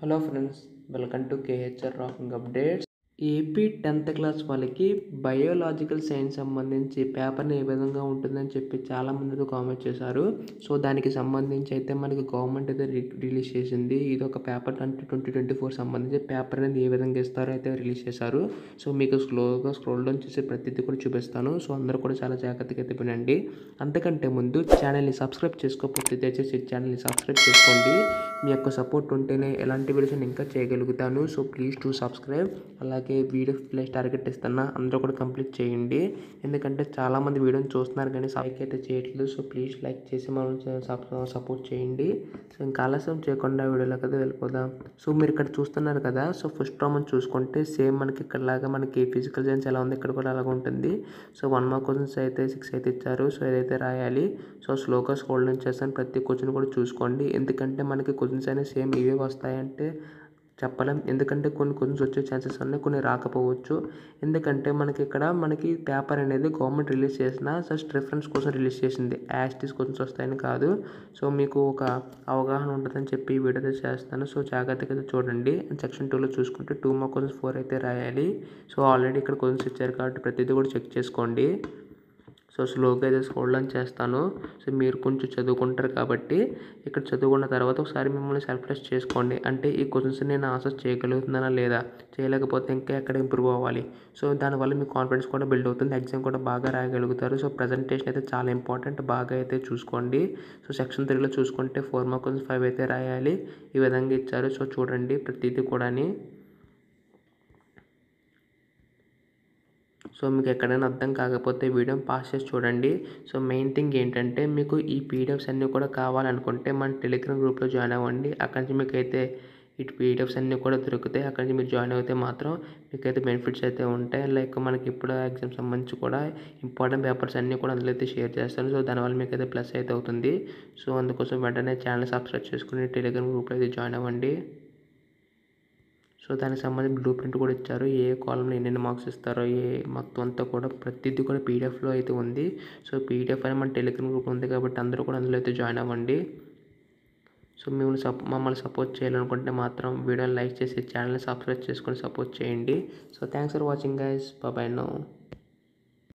Hello friends, welcome to KHR rocking updates. AP 10th class వాళ్ళకి biological science సంబంధించి పేపర్ని ఏ విధంగా ఉంటుందని చెప్పి చాలామంది అయితే కామెంట్ చేశారు. సో దానికి సంబంధించి అయితే మనకి గవర్నమెంట్ అయితే రిలీజ్ చేసింది. ఇది ఒక పేపర్ అంటే 2024 సంబంధించి పేపర్ అనేది ఏ విధంగా ఇస్తారో అయితే రిలీజ్ చేశారు. సో మీకు స్లోగా స్క్రోల్ డౌన్ చేసి ప్రతిదీ కూడా చూపిస్తాను. సో అందరూ కూడా చాలా జాగ్రత్తగా అయితే వినండి. అంతకంటే ముందు ఛానల్ని సబ్స్క్రైబ్ చేసుకోకపోతే దయచేసి ఛానల్ని సబ్స్క్రైబ్ చేసుకోండి. మీ యొక్క సపోర్ట్ ఉంటేనే ఎలాంటి వీడియోస్ ఇంకా చేయగలుగుతాను. So please to subscribe. అలాగే వీడియో ప్లేస్ టార్గెట్ ఇస్తున్నా, అందరూ కూడా కంప్లీట్ చేయండి. ఎందుకంటే చాలామంది వీడియోని చూస్తున్నారు కానీ లైక్ అయితే చేయట్లేదు. సో ప్లీజ్ లైక్ చేసి మనం సపోర్ట్ చేయండి. సో ఇంకా ఆలస్యం చేయకుండా వీడియోలోకి అయితే వెళ్ళిపోదాం. సో మీరు ఇక్కడ చూస్తున్నారు కదా, సో ఫస్ట్ మనం చూసుకుంటే సేమ్ మనకి ఇక్కడలాగా మనకి ఫిజికల్ సైన్స్ ఎలా ఉంది ఇక్కడ కూడా అలాగ ఉంటుంది. సో 1 మార్క్ క్వశ్చన్స్ అయితే 6 అయితే ఇచ్చారు. సో ఏదైతే రాయాలి. సో స్లోగా స్క్రోల్ డౌన్ చేస్తాను, ప్రతి క్వశ్చన్ కూడా చూసుకోండి. ఎందుకంటే మనకి క్వశ్చన్స్ అనేవి సేమ్ ఇవే వస్తాయంటే చెప్పలేం. ఎందుకంటే కొన్ని క్వశ్చన్స్ వచ్చే ఛాన్సెస్ ఉన్నాయి, కొన్ని రాకపోవచ్చు. ఎందుకంటే మనకి ఇక్కడ పేపర్ అనేది గవర్నమెంట్ రిలీజ్ చేసిన జస్ట్ రిఫరెన్స్ కోసం రిలీజ్ చేసింది. యాస్టీస్ క్వశ్చన్స్ వస్తాయని కాదు. సో మీకు ఒక అవగాహన ఉంటుందని చెప్పి ఈ వీడియో చేస్తాను. సో జాగ్రత్తగా అయితే చూడండి. సెక్షన్ 2లో చూసుకుంటే 2 మార్క్ క్వశ్చన్స్ 4 అయితే రాయాలి. సో ఆల్రెడీ ఇక్కడ క్వశ్చన్స్ ఇచ్చారు కాబట్టి ప్రతిదీ కూడా చెక్ చేసుకోండి. సో స్లోగా అయితే స్క్రోల్ డౌన్ చేస్తాను. సో మీరు కొంచెం చదువుకుంటారు కాబట్టి ఇక్కడ చదువుకున్న తర్వాత ఒకసారి మిమ్మల్ని సెల్ఫ్ టెస్ట్ చేసుకోండి. అంటే ఈ క్వశ్చన్స్ నేను ఆన్సర్ చేయగలుగుతున్నానా లేదా, చేయలేకపోతే ఇంకా ఎక్కడ ఇంప్రూవ్ అవ్వాలి. సో దానివల్ల మీ కాన్ఫిడెన్స్ కూడా బిల్డ్ అవుతుంది, ఎగ్జామ్ కూడా బాగా రాయగలుగుతారు. సో ప్రజెంటేషన్ అయితే చాలా ఇంపార్టెంట్, బాగా అయితే చూసుకోండి. సో సెక్షన్ 3లో చూసుకుంటే 4 మార్క్ క్వశ్చన్స్ 5 అయితే రాయాలి. ఈ విధంగా ఇచ్చారు. సో చూడండి ప్రతిదీ కూడాని. సో మీకు ఎక్కడైనా అర్థం కాకపోతే వీడియోని పాస్ చేసి చూడండి. సో మెయిన్ థింగ్ ఏంటంటే మీకు ఈ పీడిఎఫ్స్ అన్నీ కూడా కావాలనుకుంటే మన టెలిగ్రామ్ గ్రూప్లో జాయిన్ అవ్వండి. అక్కడి నుంచి మీకైతే ఈ పీడిఎఫ్స్ అన్నీ కూడా దొరుకుతాయి. అక్కడి నుంచి మీరు జాయిన్ అయితే మాత్రం మీకైతే బెనిఫిట్స్ అయితే ఉంటాయి. లైక్ మనకి ఇప్పుడు ఎగ్జామ్ సంబంధించి కూడా ఇంపార్టెంట్ పేపర్స్ అన్నీ కూడా అందులో అయితే షేర్ చేస్తాను. సో దానివల్ల మీకైతే ప్లస్ అయితే అవుతుంది. సో అందుకోసం వెంటనే ఛానల్ సబ్స్క్రైబ్ చేసుకుని టెలిగ్రామ్ గ్రూప్లో అయితే జాయిన్ అవ్వండి. సో దానికి సంబంధించి బ్లూ ప్రింట్ కూడా ఇచ్చారు. ఏ కాలంలో ఎన్నెన్ని మార్క్స్ ఇస్తారో మొత్తం అంతా కూడా ప్రతిదీ కూడా పీడిఎఫ్లో అయితే ఉంది. సో పీడిఎఫ్ అని మన టెలిగ్రామ్ గ్రూప్ ఉంది కాబట్టి అందరూ కూడా అందులో అయితే జాయిన్ అవ్వండి. సో మమ్మల్ని సపోర్ట్ చేయాలనుకుంటే మాత్రం వీడియోని లైక్ చేసి ఛానల్ని సబ్స్క్రైబ్ చేసుకొని సపోర్ట్ చేయండి. So thanks for watching guys. Bye now.